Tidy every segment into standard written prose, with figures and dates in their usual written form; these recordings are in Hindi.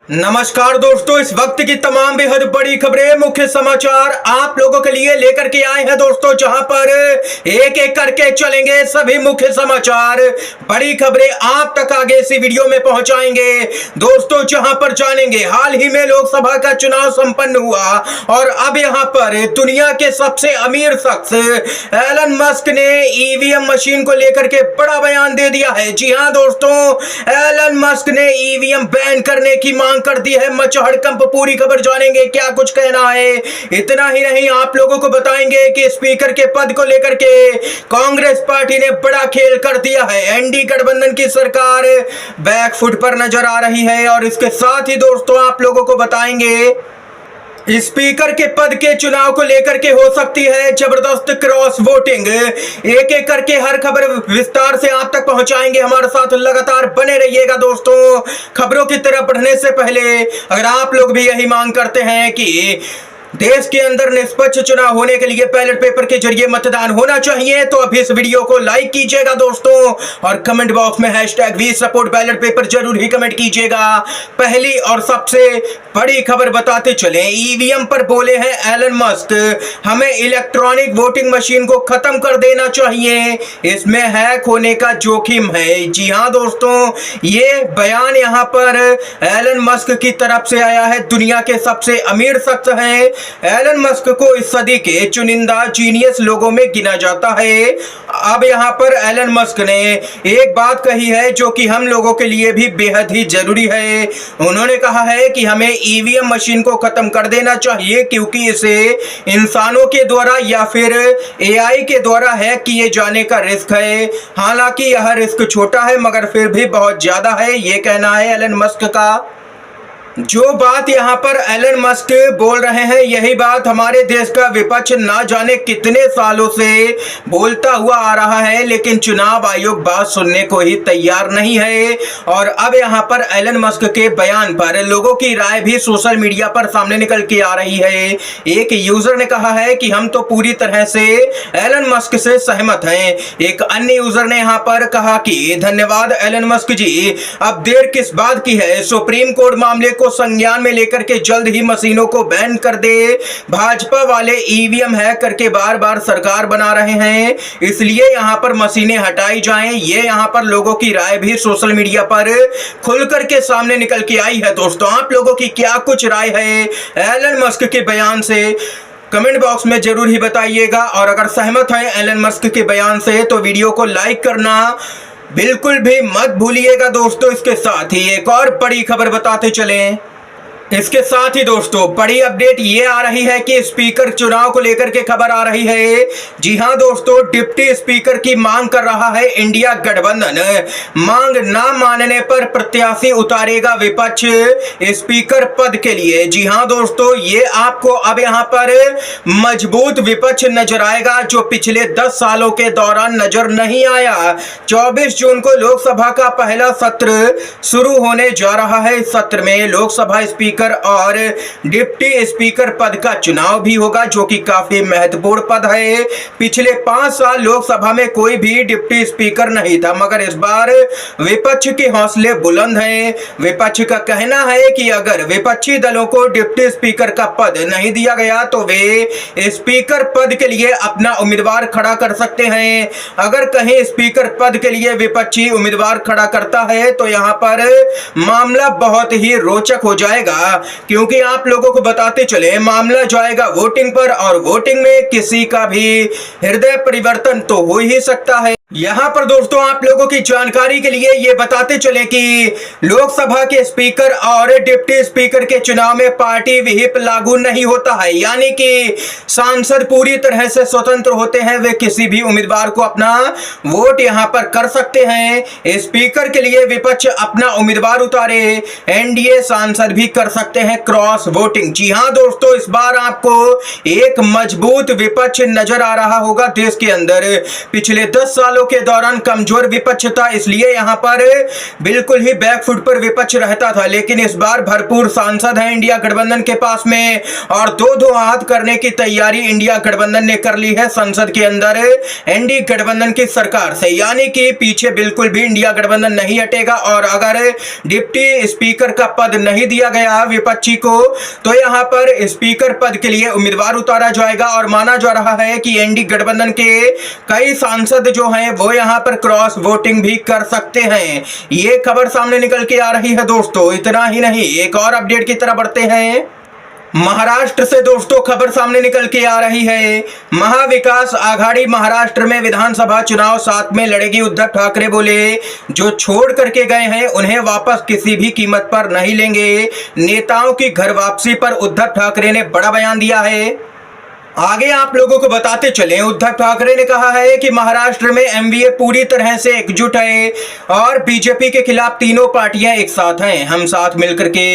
नमस्कार दोस्तों, इस वक्त की तमाम बेहद बड़ी खबरें, मुख्य समाचार आप लोगों के लिए लेकर के आए हैं दोस्तों, जहां पर एक एक करके चलेंगे सभी मुख्य समाचार, बड़ी खबरें आप तक आगे इसी वीडियो में पहुंचाएंगे दोस्तों, जहां पर जानेंगे हाल ही में लोकसभा का चुनाव संपन्न हुआ और अब यहां पर दुनिया के सबसे अमीर शख्स एलन मस्क ने ईवीएम मशीन को लेकर के बड़ा बयान दे दिया है। जी हां दोस्तों, एलन मस्क ने ईवीएम बैन करने की मांग कर दी है। मचहड़कंप पूरी खबर जानेंगे क्या कुछ कहना है। इतना ही नहीं, आप लोगों को बताएंगे कि स्पीकर के पद को लेकर के कांग्रेस पार्टी ने बड़ा खेल कर दिया है। एनडीए गठबंधन की सरकार बैकफुट पर नजर आ रही है और इसके साथ ही दोस्तों आप लोगों को बताएंगे स्पीकर के पद के चुनाव को लेकर के हो सकती है जबरदस्त क्रॉस वोटिंग। एक एक करके हर खबर विस्तार से आप तक पहुंचाएंगे। हमारे साथ लगातार बने रहिएगा दोस्तों। खबरों की तरफ बढ़ने से पहले अगर आप लोग भी यही मांग करते हैं कि देश के अंदर निष्पक्ष चुनाव होने के लिए बैलेट पेपर के जरिए मतदान होना चाहिए, तो अभी इस वीडियो को लाइक कीजिएगा दोस्तों और कमेंट बॉक्स में #वी सपोर्ट बैलेट पेपर जरूर ही कमेंट कीजिएगा। पहली और सबसे बड़ी खबर बताते चले, ईवीएम पर बोले हैं एलन मस्क, हमें इलेक्ट्रॉनिक वोटिंग मशीन को खत्म कर देना चाहिए, इसमें हैक होने का जोखिम है। जी हां दोस्तों, ये बयान यहां पर एलन मस्क की तरफ से आया है। दुनिया के सबसे अमीर शख्स हैं एलन मस्क को इस सदी के चुनिंदा जीनियस लोगों में गिना जाता है। अब यहां पर एलन मस्क ने एक बात कही है जो कि हम लोगों के लिए भी बेहद ही जरूरी है। उन्होंने कहा है कि हमें ईवीएम मशीन को खत्म कर देना चाहिए क्योंकि इसे इंसानों के द्वारा या फिर एआई के द्वारा हैक किए जाने का रिस्क है। हालांकि यह रिस्क छोटा है मगर फिर भी बहुत ज्यादा है, ये कहना है एलन मस्क का। जो बात यहाँ पर एलन मस्क बोल रहे हैं, यही बात हमारे देश का विपक्ष ना जाने कितने सालों से बोलता हुआ आ रहा है, लेकिन चुनाव आयोग बात सुनने को ही तैयार नहीं है। और अब यहाँ पर एलन मस्क के बयान पर लोगों की राय भी सोशल मीडिया पर सामने निकल के आ रही है। एक यूजर ने कहा है कि हम तो पूरी तरह से एलन मस्क से सहमत हैं। एक अन्य यूजर ने यहाँ पर कहा कि धन्यवाद एलन मस्क जी, अब देर किस बात की है, सुप्रीम कोर्ट मामले को संज्ञान में लेकर के जल्द ही मशीनों को बैन कर दे। भाजपा वाले ईवीएम हैक करके बार बार सरकार बना रहे हैं, इसलिए यहां पर मशीनें हटाई जाएं। ये यहां पर लोगों की राय भी सोशल मीडिया पर खुलकर के सामने निकल के आई है। दोस्तों, आप लोगों की क्या कुछ राय है एलन मस्क के बयान से, कमेंट बॉक्स में जरूर ही बताइएगा। और अगर सहमत हैं एलन मस्क के बयान से तो वीडियो को लाइक करना बिल्कुल भी मत भूलिएगा दोस्तों। इसके साथ ही एक और बड़ी खबर बताते चलें। इसके साथ ही दोस्तों बड़ी अपडेट ये आ रही है कि स्पीकर चुनाव को लेकर के खबर आ रही है। जी हां दोस्तों, डिप्टी स्पीकर की मांग कर रहा है इंडिया गठबंधन। मांग ना मानने पर प्रत्याशी उतारेगा विपक्ष स्पीकर पद के लिए। जी हां दोस्तों, ये आपको अब यहां पर मजबूत विपक्ष नजर आएगा जो पिछले 10 सालों के दौरान नजर नहीं आया। 24 जून को लोकसभा का पहला सत्र शुरू होने जा रहा है। इस सत्र में लोकसभा स्पीकर और डिप्टी स्पीकर पद का चुनाव भी होगा, जो कि काफी महत्वपूर्ण पद है। पिछले 5 साल लोकसभा में कोई भी डिप्टी स्पीकर नहीं था, मगर इस बार विपक्ष के हौसले बुलंद हैं। विपक्ष का कहना है कि अगर विपक्षी दलों को डिप्टी स्पीकर का पद नहीं दिया गया तो वे स्पीकर पद के लिए अपना उम्मीदवार खड़ा कर सकते हैं। अगर कहीं स्पीकर पद के लिए विपक्षी उम्मीदवार खड़ा करता है तो यहां पर मामला बहुत ही रोचक हो जाएगा, क्योंकि आप लोगों को बताते चले मामला जाएगा वोटिंग पर और वोटिंग में किसी का भी हृदय परिवर्तन तो हो ही सकता है। यहां पर दोस्तों आप लोगों की जानकारी के लिए ये बताते चले कि लोकसभा के स्पीकर और डिप्टी स्पीकर के चुनाव में पार्टी विहिप लागू नहीं होता है, यानी कि सांसद पूरी तरह से स्वतंत्र होते हैं। वे किसी भी उम्मीदवार को अपना वोट यहां पर कर सकते हैं। स्पीकर के लिए विपक्ष अपना उम्मीदवार उतारे, एनडीए सांसद भी कर सकते हैं क्रॉस वोटिंग। जी हां दोस्तों, इस बार आपको एक मजबूत विपक्ष नजर आ रहा होगा देश के अंदर। पिछले 10 साल सालों के दौरान कमजोर विपक्ष था, इसलिए यहाँ पर बिल्कुल ही बैकफुट पर विपक्ष रहता था। लेकिन इस बार भरपूर सांसद हैं इंडिया गठबंधन के पास में और दो हाथ करने की तैयारी इंडिया गठबंधन ने कर ली है संसद के अंदर एनडीए गठबंधन की सरकार से, यानी कि पीछे बिल्कुल भी इंडिया गठबंधन नहीं हटेगा। और अगर डिप्टी स्पीकर का पद नहीं दिया गया विपक्षी को तो यहाँ पर स्पीकर पद के लिए उम्मीदवार उतारा जाएगा और माना जा रहा है कि एनडीए गठबंधन के कई सांसद जो हैं वो यहाँ पर क्रॉस वोटिंग भी कर सकते हैं। ये खबर सामने निकल के आ रही है दोस्तों। इतना ही नहीं, एक और अपडेट की तरफ बढ़ते हैं। महाराष्ट्र से दोस्तों खबर सामने निकल के आ रही है। महाविकास आघाड़ी महाराष्ट्र में विधानसभा चुनाव साथ में लड़ेगी। उद्धव ठाकरे बोले जो छोड़ करके गए हैं उन्हें वापस किसी भी कीमत पर नहीं लेंगे। नेताओं की घर वापसी पर उद्धव ठाकरे ने बड़ा बयान दिया है। आगे आप लोगों को बताते चलें, उद्धव ठाकरे ने कहा है कि महाराष्ट्र में एमवीए पूरी तरह से एकजुट है और बीजेपी के खिलाफ तीनों पार्टियां एक साथ हैं। हम साथ मिलकर के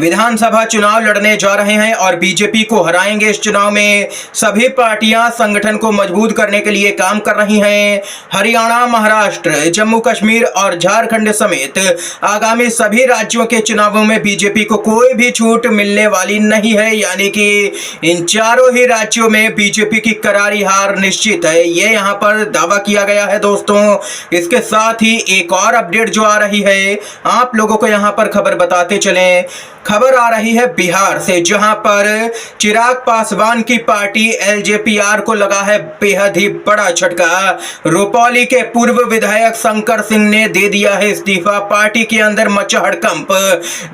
विधानसभा चुनाव लड़ने जा रहे हैं और बीजेपी को हराएंगे। इस चुनाव में सभी पार्टियां संगठन को मजबूत करने के लिए काम कर रही हैं। हरियाणा, महाराष्ट्र, जम्मू कश्मीर और झारखंड समेत आगामी सभी राज्यों के चुनावों में बीजेपी को कोई भी छूट मिलने वाली नहीं है, यानी कि इन चारों ही राज्यों में बीजेपी की करारी हार निश्चित है। ये यहां पर दावा किया गया है दोस्तों। इसके साथ ही एक और अपडेट जो आ रही है आप लोगों को यहां पर खबर बताते चलें। खबर आ रही है बिहार से, जहां पर चिराग पासवान की पार्टी एलजेपी-आर को लगा है बेहद ही बड़ा झटका। रुपौली के पूर्व विधायक शंकर सिंह ने दे दिया है इस्तीफा। पार्टी के अंदर मचा हड़कंप।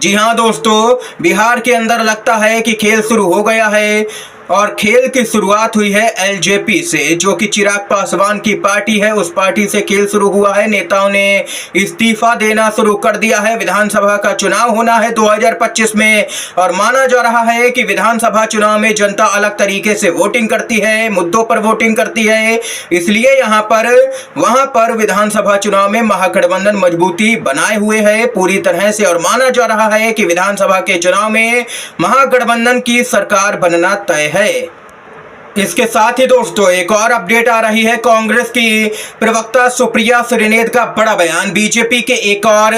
जी हां दोस्तों, बिहार के अंदर लगता है कि खेल शुरू हो गया है और खेल की शुरुआत हुई है एलजेपी से, जो कि चिराग पासवान की पार्टी है। उस पार्टी से खेल शुरू हुआ है। नेताओं ने इस्तीफा देना शुरू कर दिया है। विधानसभा का चुनाव होना है 2025 में और माना जा रहा है कि विधानसभा चुनाव में जनता अलग तरीके से वोटिंग करती है, मुद्दों पर वोटिंग करती है। इसलिए यहाँ पर वहां पर विधानसभा चुनाव में महागठबंधन मजबूती बनाए हुए है पूरी तरह से और माना जा रहा है कि विधानसभा के चुनाव में महागठबंधन की सरकार बनना तय है। इसके साथ ही दोस्तों एक और अपडेट आ रही है। कांग्रेस की प्रवक्ता सुप्रिया श्रीनेत का बड़ा बयान। बीजेपी के एक और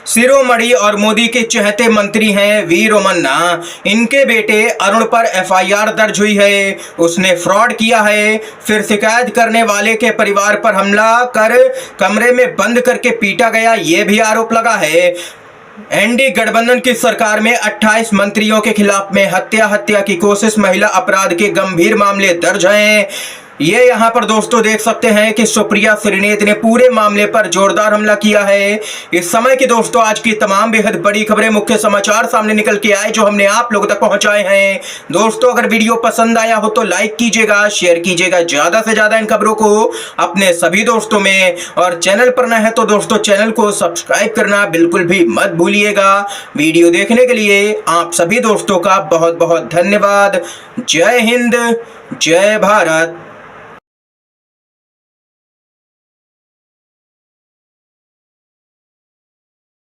शिरोमणि और मोदी के चहेते मंत्री हैं वी रोमन्ना। इनके बेटे अरुण पर एफआईआर दर्ज हुई है। उसने फ्रॉड किया है। फिर शिकायत करने वाले के परिवार पर हमला कर कमरे में बंद करके पीटा गया, ये भी आरोप लगा है। एनडीए गठबंधन की सरकार में 28 मंत्रियों के खिलाफ में हत्या की कोशिश, महिला अपराध के गंभीर मामले दर्ज हैं। ये यहाँ पर दोस्तों देख सकते हैं कि सुप्रिया श्रीनेत ने पूरे मामले पर जोरदार हमला किया है। इस समय की दोस्तों आज की तमाम बेहद बड़ी खबरें, मुख्य समाचार सामने निकल के आए जो हमने आप लोगों तक पहुंचाए हैं। दोस्तों अगर वीडियो पसंद आया हो तो लाइक कीजिएगा, शेयर कीजिएगा ज्यादा से ज्यादा इन खबरों को अपने सभी दोस्तों में, और चैनल पर नए हैं तो दोस्तों चैनल को सब्सक्राइब करना बिल्कुल भी मत भूलिएगा। वीडियो देखने के लिए आप सभी दोस्तों का बहुत बहुत धन्यवाद। जय हिंद, जय भारत।